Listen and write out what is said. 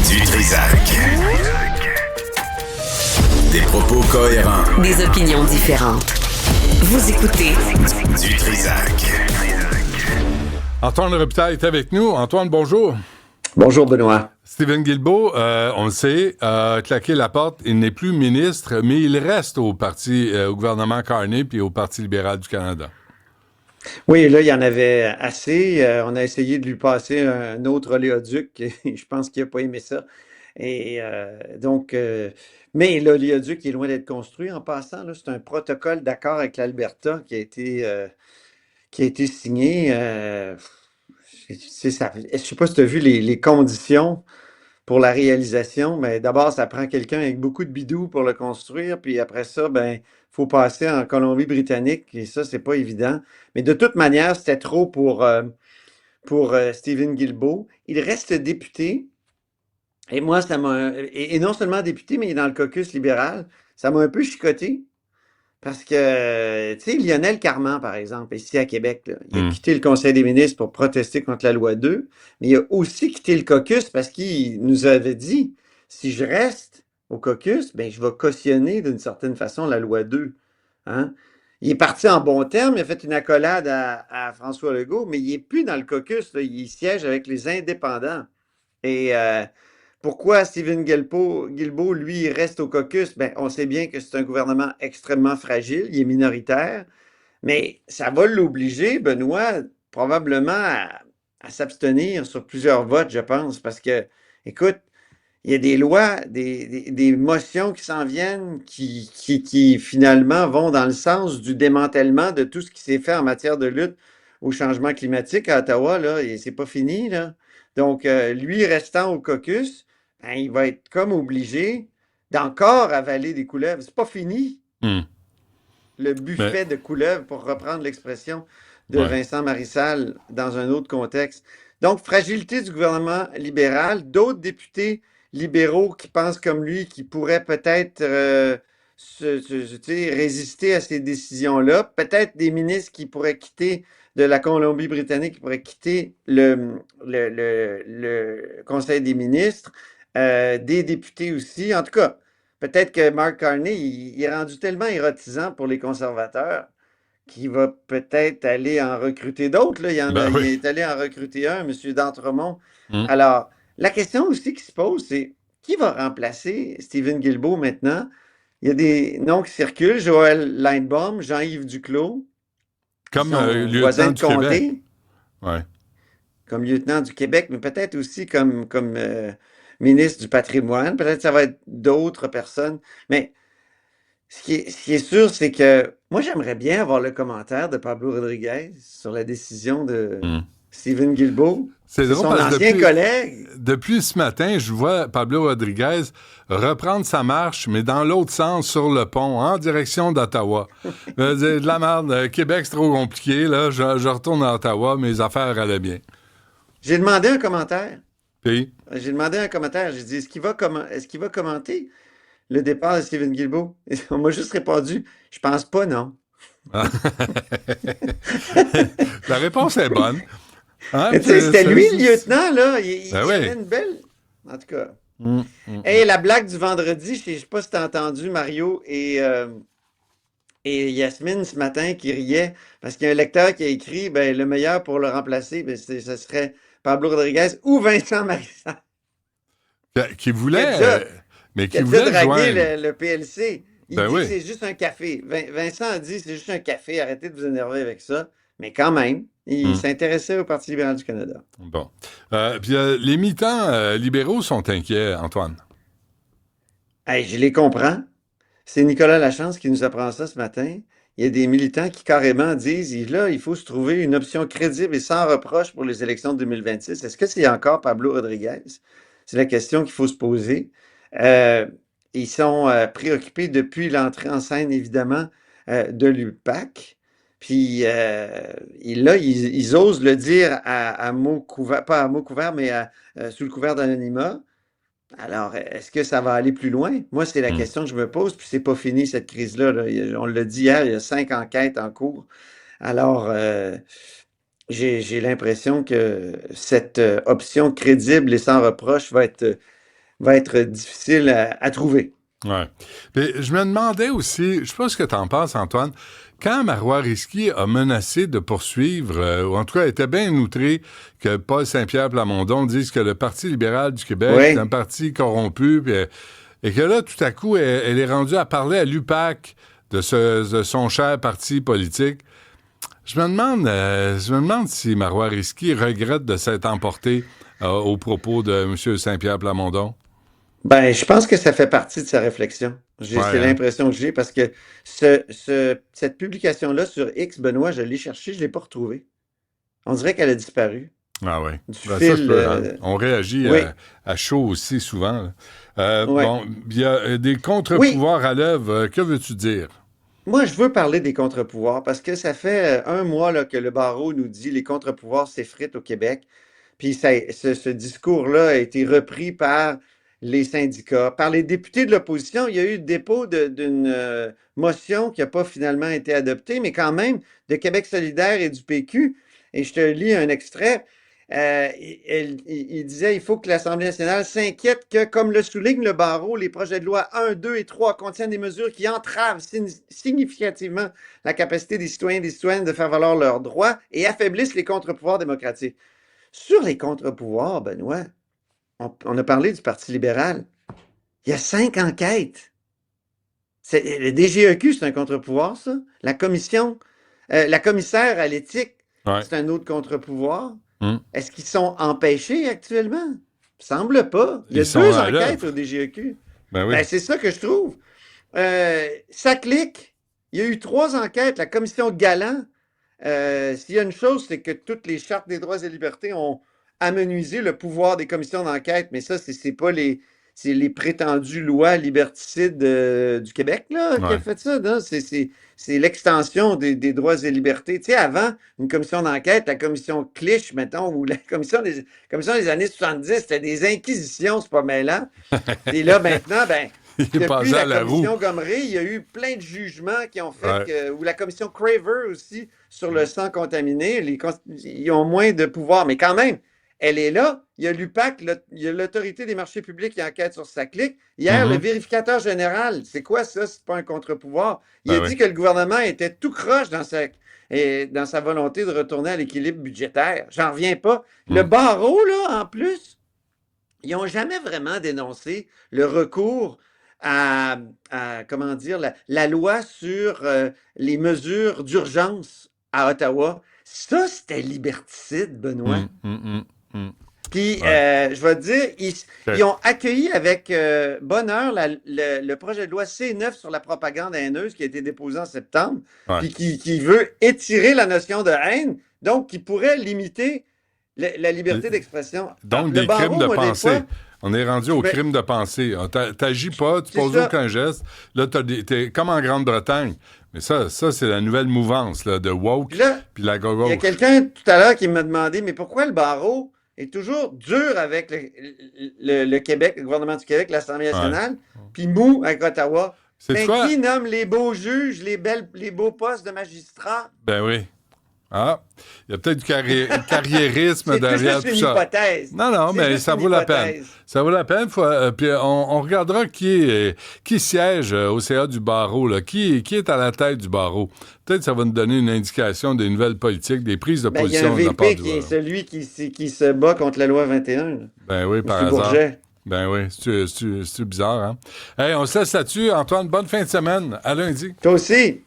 Du Trisac. Des propos cohérents. Des opinions différentes. Vous écoutez Du Trisac. Antoine Robitaille est avec nous. Antoine, bonjour. Bonjour, Benoît. Stephen Guilbeault, on le sait, a claqué la porte. Il n'est plus ministre, mais il reste au gouvernement Carney puis au Parti libéral du Canada. Oui, là, il y en avait assez. On a essayé de lui passer un autre oléoduc et je pense qu'il n'a pas aimé ça. Et mais l'oléoduc est loin d'être construit en passant. Là, c'est un protocole d'accord avec l'Alberta qui a été signé. Je ne sais pas si tu as vu les conditions pour la réalisation. Mais d'abord, ça prend quelqu'un avec beaucoup de bidou pour le construire. Puis après ça, ben, faut passer en Colombie-Britannique. Et ça, c'est pas évident. Mais de toute manière, c'était trop pour Stephen Guilbeault. Il reste député. Et moi, et non seulement député, mais il est dans le caucus libéral. Ça m'a un peu chicoté. Parce que, tu sais, Lionel Carman, par exemple, ici à Québec, là, il a quitté le Conseil des ministres pour protester contre la loi 2, mais il a aussi quitté le caucus parce qu'il nous avait dit, si je reste au caucus, ben, je vais cautionner d'une certaine façon la loi 2. Hein? Il est parti en bon terme, il a fait une accolade à François Legault, mais il n'est plus dans le caucus, là, il siège avec les indépendants. Et pourquoi Stephen Guilbeault, lui, reste au caucus? Ben, on sait bien que c'est un gouvernement extrêmement fragile, il est minoritaire, mais ça va l'obliger, Benoît, probablement à s'abstenir sur plusieurs votes, je pense, parce que, écoute, il y a des lois, des motions qui s'en viennent qui finalement vont dans le sens du démantèlement de tout ce qui s'est fait en matière de lutte au changement climatique à Ottawa, là, et c'est pas fini, là. Donc, lui restant au caucus, ben, il va être comme obligé d'encore avaler des couleuvres. C'est pas fini, le buffet de couleuvres, pour reprendre l'expression de Vincent Marissal dans un autre contexte. Donc, fragilité du gouvernement libéral, d'autres députés libéraux qui pensent comme lui, qui pourraient peut-être résister à ces décisions-là, peut-être des ministres qui pourraient quitter de la Colombie-Britannique, qui pourraient quitter le Conseil des ministres, des députés aussi. En tout cas, peut-être que Mark Carney, il est rendu tellement érotisant pour les conservateurs qu'il va peut-être aller en recruter d'autres. Là. Il est allé en recruter un, M. d'Entremont. Alors, la question aussi qui se pose, c'est qui va remplacer Stephen Guilbeault maintenant? Il y a des noms qui circulent, Joël Linebaum, Jean-Yves Duclos, comme voisin lieutenant de du comté, Québec. Ouais. comme lieutenant du Québec, mais peut-être aussi comme ministre du patrimoine. Peut-être que ça va être d'autres personnes. Mais ce qui est sûr, c'est que moi, j'aimerais bien avoir le commentaire de Pablo Rodriguez sur la décision de Stephen Guilbeault. C'est drôle son parce que ancien collègue. depuis ce matin, je vois Pablo Rodriguez reprendre sa marche, mais dans l'autre sens, sur le pont, en direction d'Ottawa. De la merde, Québec, c'est trop compliqué, là. Je retourne à Ottawa, mes affaires allaient bien. J'ai demandé un commentaire. Puis? J'ai demandé un commentaire. J'ai dit, est-ce qu'il va commenter le départ de Stephen Guilbeault? Et on m'a juste répondu, je pense pas, non. La réponse est bonne. Hein? C'était lui le lieutenant, là. Il avait une belle... En tout cas. Et la blague du vendredi, je ne sais pas si tu as entendu Mario et Yasmine ce matin qui riait parce qu'il y a un lecteur qui a écrit le meilleur pour le remplacer, ce serait Pablo Rodriguez ou Vincent Marissal. Qui voulait... qui voulait draguer le PLC. Il dit que c'est juste un café. Vincent a dit c'est juste un café, arrêtez de vous énerver avec ça. Mais quand même, il s'intéressait au Parti libéral du Canada. Bon. Puis les militants libéraux sont inquiets, Antoine. Hey, je les comprends. C'est Nicolas Lachance qui nous apprend ça ce matin. Il y a des militants qui carrément disent là, il faut se trouver une option crédible et sans reproche pour les élections de 2026. Est-ce que c'est encore Pablo Rodriguez? C'est la question qu'il faut se poser. Ils sont préoccupés depuis l'entrée en scène, évidemment, de l'UPAC. Puis là, ils osent le dire à mots couverts, pas à mots couverts, mais sous le couvert d'anonymat. Alors, est-ce que ça va aller plus loin? Moi, c'est la question que je me pose, puis c'est pas fini cette crise-là. Là. On l'a dit hier, il y a 5 enquêtes en cours. Alors, j'ai l'impression que cette option crédible et sans reproche va être va être difficile à trouver. Ouais. Puis, je me demandais aussi, je sais pas ce que tu en penses, Antoine, quand Marois Risky a menacé de poursuivre, ou en tout cas était bien outré que Paul Saint-Pierre Plamondon dise que le Parti libéral du Québec est un parti corrompu, et que là, tout à coup, elle est rendue à parler à l'UPAC de son cher parti politique. Je me demande si Marois Risky regrette de s'être emporté aux propos de M. Saint-Pierre Plamondon. Ben, je pense que ça fait partie de sa réflexion. Ouais, C'est hein? l'impression que j'ai parce que cette publication-là sur X, Benoît, je l'ai cherchée, je ne l'ai pas retrouvée. On dirait qu'elle a disparu Ah oui. du Ben, ça se fil. peut, hein? On réagit Oui, à chaud aussi souvent, là. ouais. Bon, il y a des Oui, contre-pouvoirs à l'œuvre. Que veux-tu dire? moi, je veux parler des contre-pouvoirs parce que ça fait un mois là, que le barreau nous dit les contre-pouvoirs s'effritent au Québec. Puis ce discours-là a été repris par les syndicats, par les députés de l'opposition. Il y a eu le dépôt d'une motion qui n'a pas finalement été adoptée, mais quand même de Québec solidaire et du PQ. Et je te lis un extrait. Il disait il faut que l'Assemblée nationale s'inquiète que, comme le souligne le barreau, les projets de loi 1, 2 et 3 contiennent des mesures qui entravent significativement la capacité des citoyens et des citoyennes de faire valoir leurs droits et affaiblissent les contre-pouvoirs démocratiques. Sur les contre-pouvoirs, Benoît, on a parlé du Parti libéral. Il y a 5 enquêtes. Le DGEQ, c'est un contre-pouvoir, ça. La commissaire à l'éthique, Ouais. c'est un autre contre-pouvoir. Hum. Est-ce qu'ils sont empêchés actuellement? Semble pas. Il y a Ils sont 2 à enquêtes l'œuvre. au DGEQ. Ben oui. Ben, c'est ça que je trouve. Ça clique. Il y a eu 3 enquêtes. La commission Galland, s'il y a une chose, c'est que toutes les chartes des droits et libertés ont amenuisé le pouvoir des commissions d'enquête, mais ça, c'est pas c'est les prétendues lois liberticides du Québec là, qui a Ouais. fait ça. Non? C'est l'extension des droits et libertés. Tu sais, avant, une commission d'enquête, la commission Clich, mettons, ou la commission des années 70, c'était des inquisitions, c'est pas mêlant. Et là, maintenant, ben, Il est depuis passé à la la roue. commission Gomery, il y a eu plein de jugements qui ont fait Ouais. que, ou la commission Craver aussi, sur le sang contaminé, ils ont moins de pouvoir, mais quand même, elle est là. Il y a l'UPAC, il y a l'Autorité des marchés publics qui enquête sur sa clique. Hier, le Mhm. vérificateur général, c'est quoi ça? C'est pas un contre-pouvoir. Il Ben a oui. dit que le gouvernement était tout croche dans sa volonté de retourner à l'équilibre budgétaire. J'en reviens pas. Le Hum. barreau, là, en plus, ils n'ont jamais vraiment dénoncé le recours à, comment dire, la loi sur les mesures d'urgence à Ottawa. Ça, c'était liberticide, Benoît. Hum. Puis, Ouais. je vais te dire, Ok. ils ont accueilli avec bonheur le projet de loi C9 sur la propagande haineuse qui a été déposé en septembre, Ouais. puis qui veut étirer la notion de haine, donc qui pourrait limiter la liberté d'expression. Donc, Le des barreau, crimes de moi, des pensée. fois, On est rendu au ben, crime de pensée. T'agis pas, tu c'est poses ça. aucun geste. Là, t'es comme en Grande-Bretagne. Mais ça c'est la nouvelle mouvance là, de woke, Puis là, puis la il y a gauche. quelqu'un tout à l'heure qui m'a demandé, mais pourquoi le barreau est toujours dur avec le Québec, le gouvernement du Québec, l'Assemblée Ouais. nationale, puis mou avec Ottawa? C'est Ben, quoi? qui nomme les beaux juges, les beaux postes de magistrats? Ben oui. Ah, il y a peut-être du carriérisme C'est derrière juste tout une ça. hypothèse. Non, non, C'est mais juste ça une vaut la peine. hypothèse. Ça vaut la peine. Puis on regardera qui siège au CA du barreau, là. Qui est à la tête du barreau. Peut-être que ça va nous donner une indication des nouvelles politiques, des prises de Ben, il y a un position de la part VP du qui est barreau. celui qui se bat contre la loi 21. Là. Ben oui, par M. hasard. Bourget. Ben oui, c'est bizarre, hein? Hey, on se laisse là-dessus. Antoine, bonne fin de semaine. À lundi. Toi aussi.